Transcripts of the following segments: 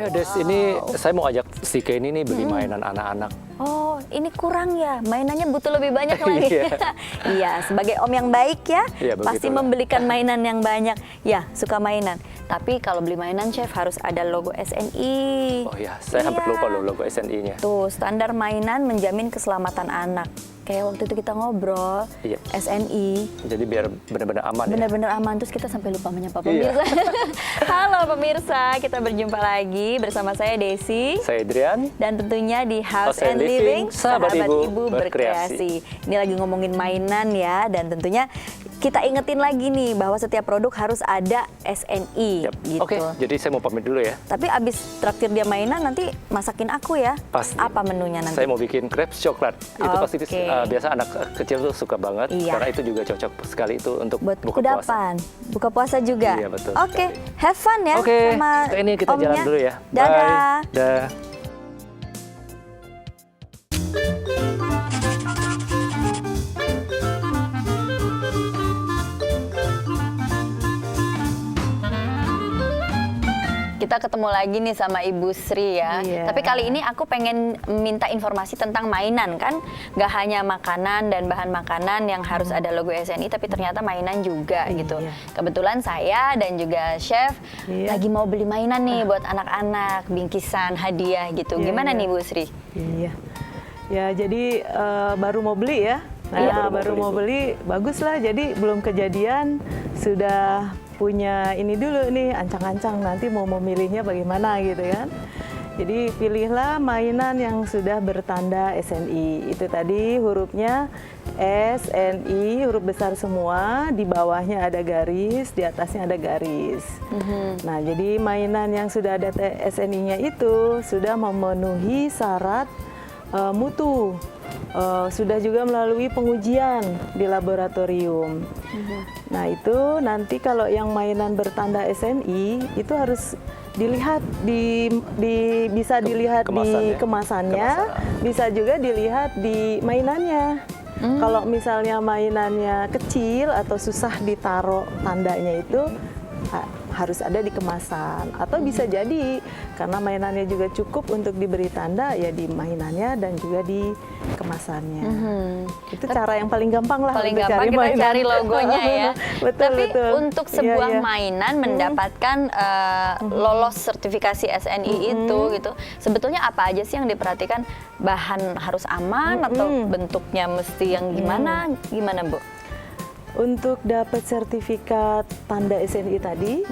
Iya, Des, ini saya mau ajak si Kenny nih beli mainan anak-anak. Oh, ini kurang ya, mainannya butuh lebih banyak lagi. Iya. Iya, sebagai om yang baik ya, Iya, pasti begitulah. membelikan mainan yang banyak. Ya, suka mainan. Tapi kalau beli mainan, Chef, harus ada logo SNI. Oh iya, saya hampir Iya. lupa loh logo SNI-nya. Tuh, standar mainan menjamin keselamatan anak. Kayak waktu itu kita ngobrol, Iya. SNI, Jadi biar benar-benar aman ya. benar-benar aman. Terus kita sampai lupa menyapa Iya. pemirsa. Halo pemirsa, kita berjumpa lagi bersama saya Desi. Saya Adrian. Dan tentunya di House House and and Living, Living, sahabat ibu berkreasi. Ini lagi ngomongin mainan ya, dan tentunya kita ingetin lagi nih bahwa setiap produk harus ada SNI Yap. gitu. Oke, jadi saya mau pamit dulu ya. Tapi abis traktir dia mainan nanti masakin aku ya. Pasti. Apa menunya nanti? Saya mau bikin crepes coklat. Itu pasti Oke. biasa anak kecil tuh suka banget. Iya. Karena itu juga cocok sekali itu untuk Buat buka puasa. kudapan, buka puasa juga. Iya, betul Oke, sekali. have fun ya Oke, sama ini kita jalan omnya. dulu ya. Dadah. Bye. Dah. Kita ketemu lagi nih sama Ibu Sri ya. Iya. Tapi kali ini aku pengen minta informasi tentang mainan kan. Gak hanya makanan dan bahan makanan yang harus ada logo SNI, tapi ternyata mainan juga gitu. Iya. Kebetulan saya dan juga Chef Iya. lagi mau beli mainan nih buat anak-anak, bingkisan, hadiah gitu. Iya, Gimana iya. nih Bu Sri? Iya. Ya, jadi baru mau beli ya. Nah, Iya, baru mau beli, bagus lah. Jadi belum kejadian, sudah punya ini dulu nih, ancang-ancang nanti mau memilihnya bagaimana gitu kan. Jadi pilihlah mainan yang sudah bertanda SNI. Itu tadi hurufnya SNI, huruf besar semua, di bawahnya ada garis, di atasnya ada garis. Nah, jadi mainan yang sudah ada SNI-nya itu sudah memenuhi syarat mutu. Sudah juga melalui pengujian di laboratorium. Nah, itu nanti kalau yang mainan bertanda SNI itu harus dilihat bisa dilihat di kemasannya, bisa juga dilihat di mainannya. Kalau misalnya mainannya kecil atau susah ditaruh tandanya itu harus ada di kemasan, atau bisa jadi karena mainannya juga cukup untuk diberi tanda ya di mainannya dan juga di kemasannya. Itu cara yang paling gampang lah Paling untuk gampang cari kita mainan. cari logonya ya. Betul, Tapi betul. untuk Iya, sebuah iya. mainan mendapatkan lolos sertifikasi SNI itu gitu, sebetulnya apa aja sih yang diperhatikan? Bahan harus aman atau bentuknya mesti yang gimana? Gimana Bu? Untuk dapat sertifikat tanda SNI tadi,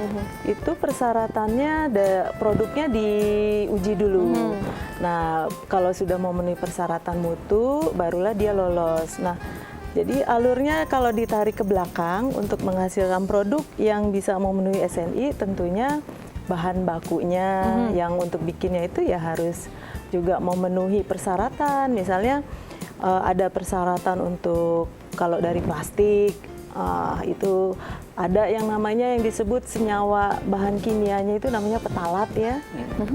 itu persyaratannya produknya diuji dulu. Nah, kalau sudah memenuhi persyaratan mutu, barulah dia lolos. Nah, jadi alurnya kalau ditarik ke belakang untuk menghasilkan produk yang bisa memenuhi SNI, tentunya bahan bakunya yang untuk bikinnya itu ya harus juga memenuhi persyaratan. Misalnya ada persyaratan untuk kalau dari plastik, itu ada yang namanya yang disebut senyawa bahan kimianya itu namanya petalat ya.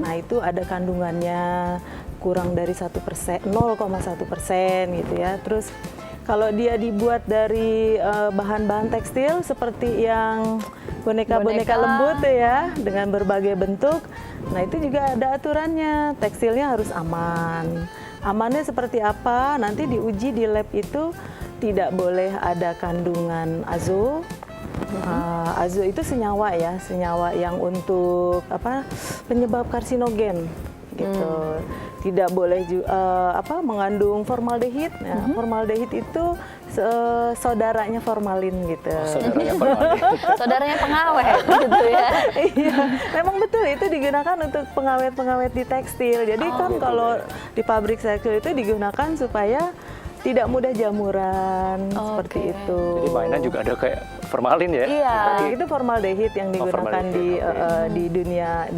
Nah, itu ada kandungannya kurang dari 1%, 0,1% gitu ya. Terus kalau dia dibuat dari bahan-bahan tekstil seperti yang boneka-boneka lembut ya dengan berbagai bentuk, nah itu juga ada aturannya. Tekstilnya harus aman. Amannya seperti apa? Nanti diuji di lab itu. Tidak boleh ada kandungan azo. Azo itu senyawa ya, senyawa yang untuk penyebab karsinogen gitu. Tidak boleh mengandung formaldehid. Nah, formaldehid itu saudaranya formalin gitu. Saudaranya formalin. Saudaranya pengawet gitu ya. Iya, memang betul itu digunakan untuk pengawet-pengawet di tekstil. Jadi kalau di pabrik tekstil itu digunakan supaya tidak mudah jamuran seperti itu. Jadi mainan juga ada kayak formalin ya? Iya. Itu formaldehid yang digunakan formaldehid, di dunia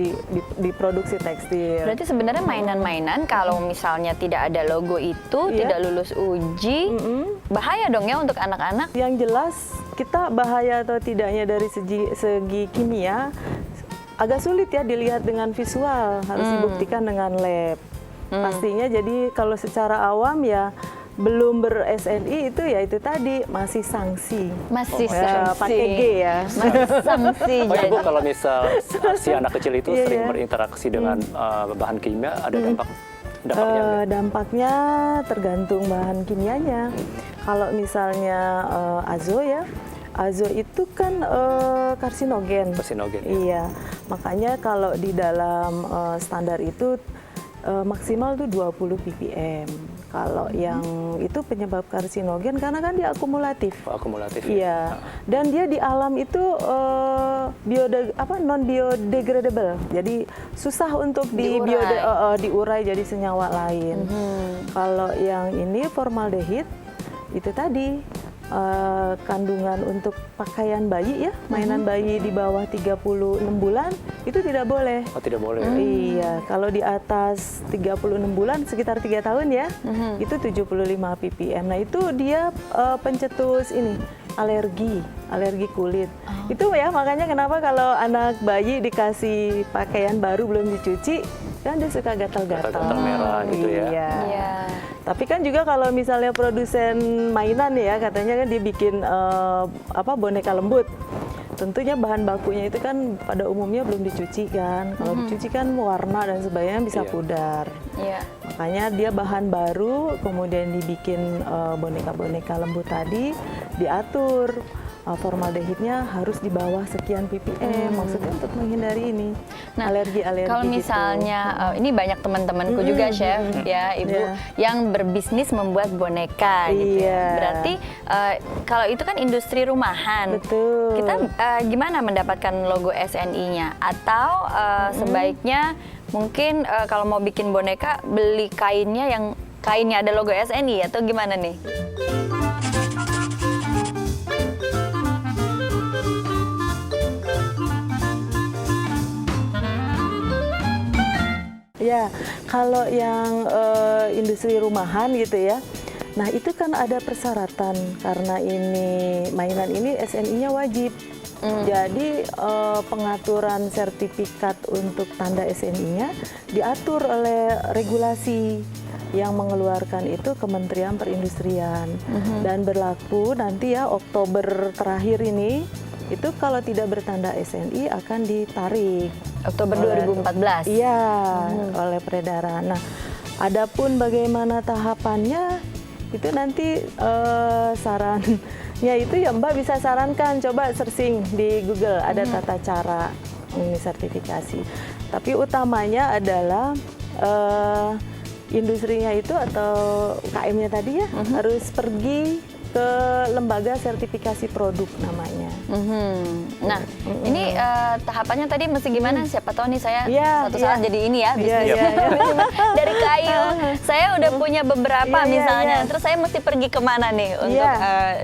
di produksi tekstil. Berarti sebenarnya mainan-mainan kalau misalnya tidak ada logo itu, Iya. tidak lulus uji, bahaya dong ya untuk anak-anak. Yang jelas kita bahaya atau tidaknya dari segi kimia agak sulit ya dilihat dengan visual, harus dibuktikan dengan lab. Pastinya jadi kalau secara awam ya belum ber-SNI itu ya itu tadi masih sanksi. Masih Ya, sanksi. pakai G ya. Masih sanksi. Oh ya Bu, jadi. kalau misal si anak kecil itu Iya, sering iya. berinteraksi dengan bahan kimia, ada dampaknya nggak? Dampaknya tergantung bahan kimianya. Kalau misalnya azo ya, azo itu kan karsinogen. Karsinogen, ya. Iya, makanya kalau di dalam standar itu maksimal tuh 20 ppm. Kalau yang itu penyebab karsinogen karena kan dia akumulatif. Akumulatif. Iya, dan dia di alam itu non biodegradable. Jadi susah untuk diurai jadi senyawa lain. Kalau yang ini formaldehid itu tadi kandungan untuk pakaian bayi ya, mainan bayi di bawah 36 bulan itu tidak boleh. Oh, tidak boleh. Iya, kalau di atas 36 bulan sekitar 3 tahun ya, itu 75 ppm. Nah, itu dia pencetus ini alergi kulit. Itu ya makanya kenapa kalau anak bayi dikasih pakaian baru belum dicuci, kan dia suka gatal-gatal. Gatal-gatal merah gitu ya. Iya. Iya. Tapi kan juga kalau misalnya produsen mainan ya, katanya kan dia bikin boneka lembut. Tentunya bahan bakunya itu kan pada umumnya belum dicuci kan. Kalau dicuci kan warna dan sebagainya bisa Iya. pudar. Iya. Makanya dia bahan baru, kemudian dibikin boneka-boneka lembut tadi, diatur formaldehidnya harus di bawah sekian ppm, maksudnya untuk menghindari ini alergi-alergi. Kalau gitu. misalnya ini banyak teman-temanku juga chef ya ibu Iya. yang berbisnis membuat boneka gitu. Iya. Ya. Berarti kalau itu kan industri rumahan. Betul. Kita gimana mendapatkan logo SNI-nya? Atau sebaiknya mungkin kalau mau bikin boneka beli kainnya yang kainnya ada logo SNI atau gimana nih? Ya, kalau yang industri rumahan gitu ya, nah itu kan ada persyaratan karena ini mainan ini SNI-nya wajib. Jadi pengaturan sertifikat untuk tanda SNI-nya diatur oleh regulasi yang mengeluarkan itu Kementerian Perindustrian dan berlaku nanti ya Oktober terakhir ini. Itu kalau tidak bertanda SNI akan ditarik. Oktober 2014. Iya, oleh peredaran. Nah, adapun bagaimana tahapannya itu nanti sarannya itu ya Mbak bisa sarankan, coba searching di Google ada tata cara ini sertifikasi. Tapi utamanya adalah industrinya itu atau UKM-nya tadi ya harus pergi ke lembaga sertifikasi produk namanya. Nah, ini tahapannya tadi mesti gimana? Siapa tahu nih saya Iya, suatu iya. saat jadi ini ya Iya, bisnis. iya, Dari kayu, saya udah punya beberapa Iya, iya, misalnya. iya. Terus saya mesti pergi kemana nih untuk Iya.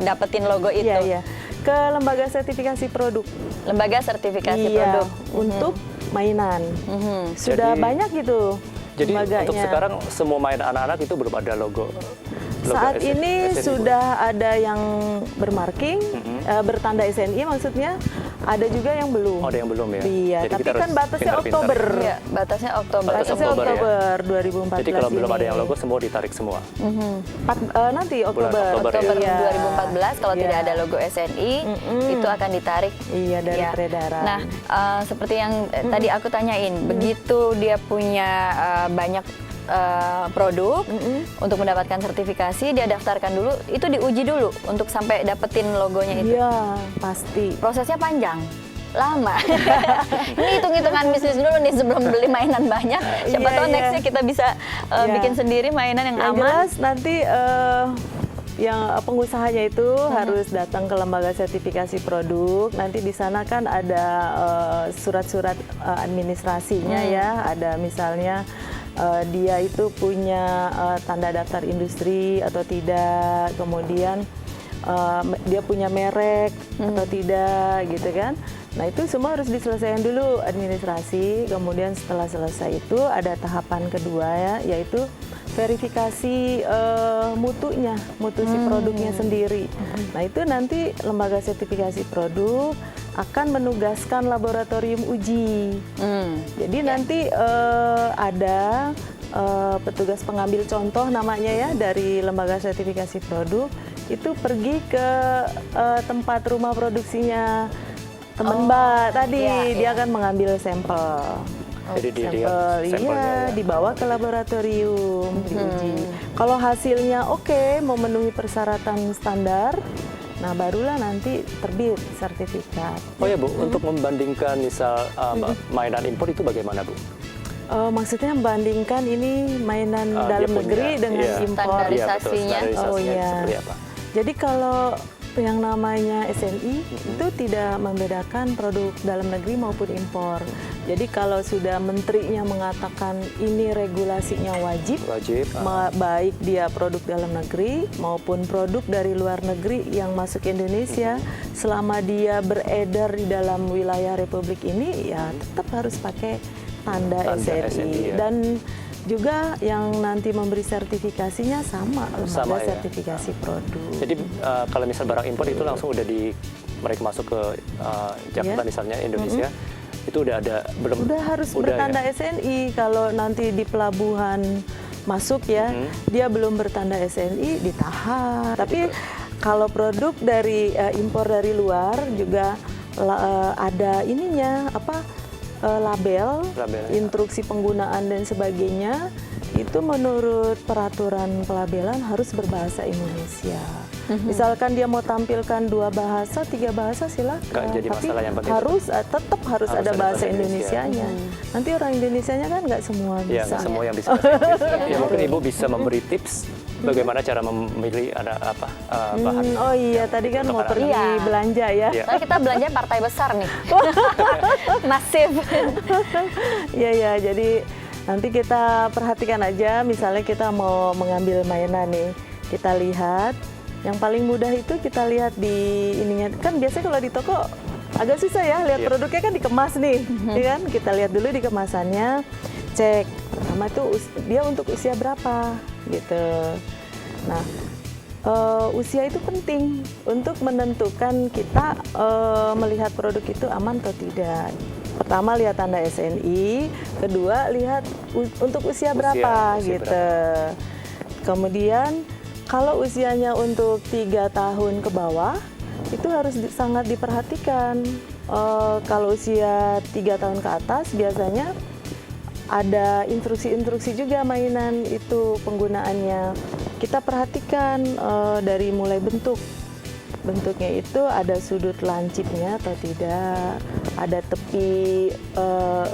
dapetin logo itu? Iya, iya. Ke lembaga sertifikasi produk. Lembaga sertifikasi Iya, produk. untuk mainan. Sudah Jadi- banyak gitu Jadi lembaganya. untuk sekarang semua mainan anak-anak itu belum ada logo. Saat SNI, ini Bu. sudah ada yang bermarking, bertanda SNI maksudnya, ada juga yang belum. Oh, ada yang belum ya? Iya, Jadi tapi kita kan harus batasnya pintar-pintar. Oktober. Iya, batasnya Oktober. Batas Batasnya Oktober, ya? Oktober 2014 Jadi kalau belum ini. ada yang logo semua ditarik semua. Nanti Oktober. Oktober, Oktober Iya. 2014 kalau Iya. tidak ada logo SNI itu akan ditarik. Iya, dari Ya. peredaran. Nah, seperti yang tadi aku tanyain, begitu dia punya banyak produk untuk mendapatkan sertifikasi, dia daftarkan dulu, itu diuji dulu untuk sampai dapetin logonya itu. Iya, pasti. Prosesnya panjang, lama. Ini hitung-hitungan bisnis dulu nih sebelum beli mainan banyak. Siapa Iya, tahu iya. nextnya kita bisa Iya. bikin sendiri mainan yang Yang aman. jelas nanti yang pengusahanya itu harus datang ke lembaga sertifikasi produk. Nanti di sana kan ada surat-surat administrasinya ya. Ada misalnya dia itu punya tanda daftar industri atau tidak. Kemudian dia punya merek atau tidak gitu kan. Nah itu semua harus diselesaikan dulu administrasi. Kemudian setelah selesai itu ada tahapan kedua ya, yaitu verifikasi mutunya, mutu si produknya sendiri. Nah itu nanti lembaga sertifikasi produk akan menugaskan laboratorium uji. Jadi nanti ada petugas pengambil contoh namanya ya dari lembaga sertifikasi produk itu pergi ke tempat rumah produksinya teman Mbak tadi, dia akan mengambil sampel. Jadi dia Sampel, iya, dibawa ke laboratorium, diuji. Kalau hasilnya oke, memenuhi persyaratan standar, nah barulah nanti terbit sertifikat. Oh ya Bu, untuk membandingkan misal mainan impor itu bagaimana Bu? Maksudnya membandingkan ini mainan Dia dalam negeri punya, dengan iya. impor. Iya, betul. Standarisasinya. Standarisasinya Oh, iya. seperti apa? Jadi kalau yang namanya SNI itu tidak membedakan produk dalam negeri maupun impor. Jadi kalau sudah menterinya mengatakan ini regulasinya wajib, baik dia produk dalam negeri maupun produk dari luar negeri yang masuk Indonesia, selama dia beredar di dalam wilayah Republik ini, ya tetap harus pakai tanda SNI. ya. Dan juga yang nanti memberi sertifikasinya sama lembaga ya? sertifikasi produk. Jadi kalau misal barang impor itu langsung udah mereka masuk ke Jakarta misalnya Indonesia, itu udah ada belum? Udah harus udah bertanda ya? SNI. Kalau nanti di pelabuhan masuk ya, dia belum bertanda SNI ditahan. Tapi kalau produk dari impor dari luar juga ada ininya label, instruksi penggunaan dan sebagainya, itu menurut peraturan pelabelan harus berbahasa Indonesia. Misalkan dia mau tampilkan 2 bahasa, 3 bahasa silakan. Nggak jadi tapi masalah, yang penting tetap harus ada bahasa Indonesianya. Nanti orang Indonesianya kan nggak semua Ya, bisa. nggak semua yang bisa bahasa Inggris. Ya, mungkin Ibu bisa memberi tips bagaimana cara memilih bahan. Oh iya, tadi kan mau pergi belanja ya. Iya. Soalnya kita belanja partai besar nih. Masif. Iya, jadi nanti kita perhatikan aja, misalnya kita mau mengambil mainan nih, kita lihat, yang paling mudah itu kita lihat di ininya, kan biasanya kalau di toko agak susah ya, lihat produknya kan dikemas nih, ya kan? Kita lihat dulu di kemasannya, cek, pertama itu dia untuk usia berapa, gitu. Nah, usia itu penting untuk menentukan kita melihat produk itu aman atau tidak. Pertama lihat tanda SNI, kedua lihat untuk usia berapa gitu. Kemudian kalau usianya untuk 3 tahun ke bawah itu harus sangat diperhatikan. Kalau usia 3 tahun ke atas biasanya ada instruksi-instruksi juga mainan itu penggunaannya. Kita perhatikan dari mulai bentuknya itu ada sudut lancipnya atau tidak, ada tepi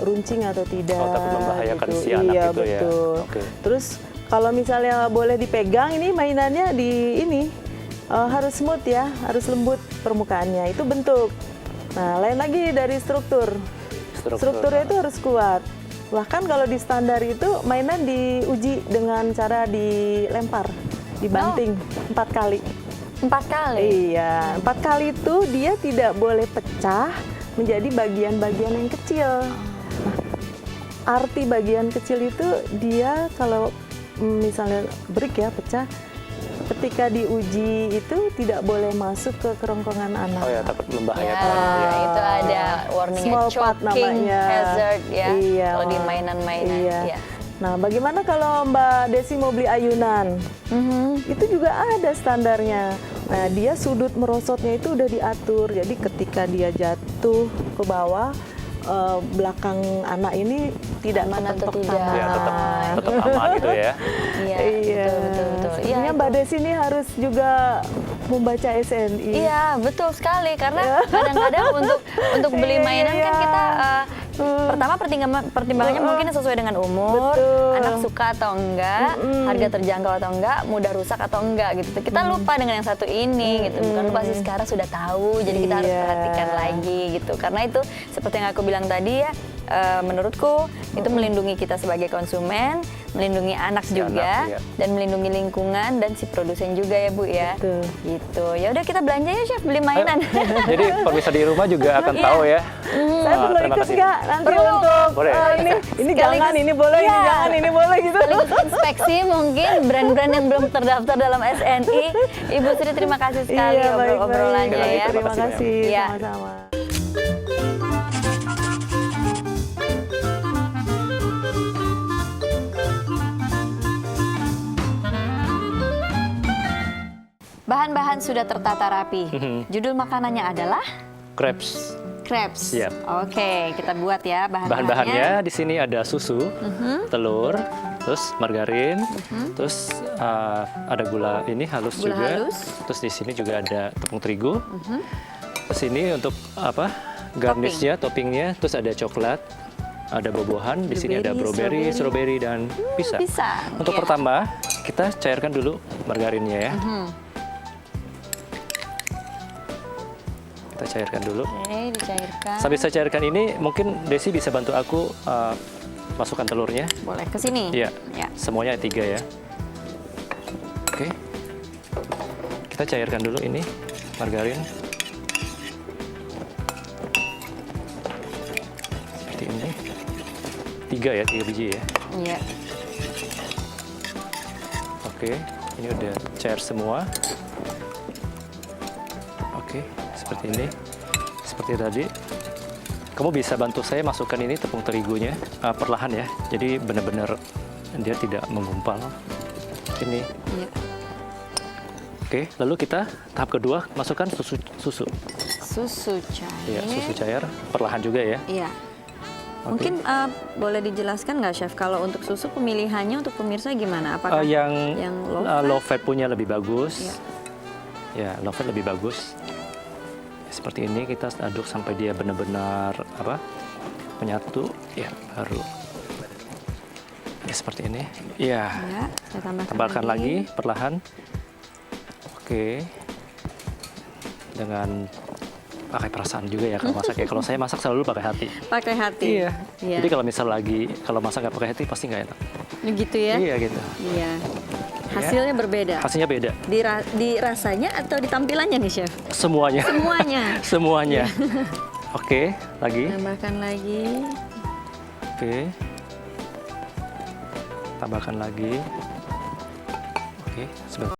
runcing atau tidak. Oh, takut membahayakan gitu. si anak iya, itu betul. ya. Okay. Terus kalau misalnya boleh dipegang, ini mainannya di ini harus smooth ya, harus lembut permukaannya. Itu bentuk. Nah, lain lagi dari struktur. Strukturnya itu harus kuat. Bahkan kalau di standar itu mainan diuji dengan cara dilempar, dibanting 4 kali. 4 kali? Iya, 4 kali itu dia tidak boleh pecah menjadi bagian-bagian yang kecil. Nah, arti bagian kecil itu dia kalau misalnya break ya, pecah, ketika diuji itu tidak boleh masuk ke kerongkongan anak. Oh ya, takut membahayakan. Ya, itu ada warningnya, small part choking namanya. hazard ya, Iya. kalau di mainan-mainan. Iya. Ya. Nah, bagaimana kalau Mbak Desi mau beli ayunan? Itu juga ada standarnya. Nah, dia sudut merosotnya itu udah diatur. Jadi ketika dia jatuh ke bawah, belakang anak ini tidak Aman atau kepentok tidak. tangan. Ya, tetap aman gitu ya. Iya, Iya. betul. Sebenarnya Mbak Desi ini harus juga membaca SNI. Iya, betul sekali, karena kadang-kadang untuk beli mainan kan kita pertama pertimbangannya mungkin sesuai dengan umur, anak suka atau enggak, harga terjangkau atau enggak, mudah rusak atau enggak gitu. Kita lupa dengan yang satu ini gitu, bukan lupa sih, sekarang sudah tahu, jadi kita harus perhatikan lagi gitu. Karena itu seperti yang aku bilang tadi ya, menurutku itu melindungi kita sebagai konsumen, melindungi anak juga, dan melindungi lingkungan dan si produsen juga ya Bu ya. Betul. Gitu. Ya udah kita belanja ya Chef, beli mainan. Jadi pemirsa di rumah juga akan tahu ya. Saya perlu Terima ikut kasih. nggak nanti Perlu. untuk Boleh. ini jangan, ini boleh, ini jangan, ini boleh gitu. Sekaligus inspeksi mungkin brand-brand yang belum terdaftar dalam SNI. Ibu Sri, terima kasih sekali Iya, baik, obrolannya baik. ya. Terima kasih, Iya. sama-sama. sudah tertata rapi. Judul makanannya adalah Crepes. crepes. Siap. Oke, kita buat ya Bahan-bahannya di sini ada susu, telur, terus margarin, terus ada gula ini halus Gula juga. halus. Terus di sini juga ada tepung terigu. Terus ini untuk apa? Garnishnya, toppingnya, terus ada coklat, ada buah-buahan. Di sini ada Blueberry, strawberry dan pisang. pisang, Untuk iya. pertama, kita cairkan dulu margarinnya ya. Kita cairkan dulu. Oke, dicairkan. Sambil saya cairkan ini, mungkin Desi bisa bantu aku masukkan telurnya. Boleh ke sini. Iya, Ya. semuanya 3 ya. Oke, kita cairkan dulu ini margarin. Seperti ini. 3 ya, 3 biji ya. Iya. Oke, ini udah cair semua. Oke, seperti ini. Seperti tadi. Kamu bisa bantu saya masukkan ini tepung terigunya perlahan ya. Jadi benar-benar dia tidak menggumpal. Ini. Iya. Oke, lalu kita tahap kedua masukkan susu. Susu cair. Iya, susu cair perlahan juga ya. Iya. Oke. Mungkin boleh dijelaskan nggak, Chef, kalau untuk susu pemilihannya untuk pemirsa gimana? Apakah yang low low fat punya lebih bagus. Iya. Ya, low fat lebih bagus. Seperti ini kita aduk sampai dia benar-benar menyatu. Ya, baru. Ya, seperti ini. Ya. Ya, saya Tambahkan lagi perlahan. Oke. Dengan pakai perasaan juga ya kalau masak ya. Kalau saya masak selalu pakai hati. Pakai hati. Iya. Iya. Jadi kalau masak nggak pakai hati pasti nggak enak. Gitu ya? Iya gitu. Iya. Hasilnya berbeda. Hasilnya beda. Di rasanya atau di tampilannya nih, Chef? Semuanya. Semuanya. Semuanya. Oke, lagi. Tambahkan lagi. Oke. Tambahkan lagi. Oke, sebentar.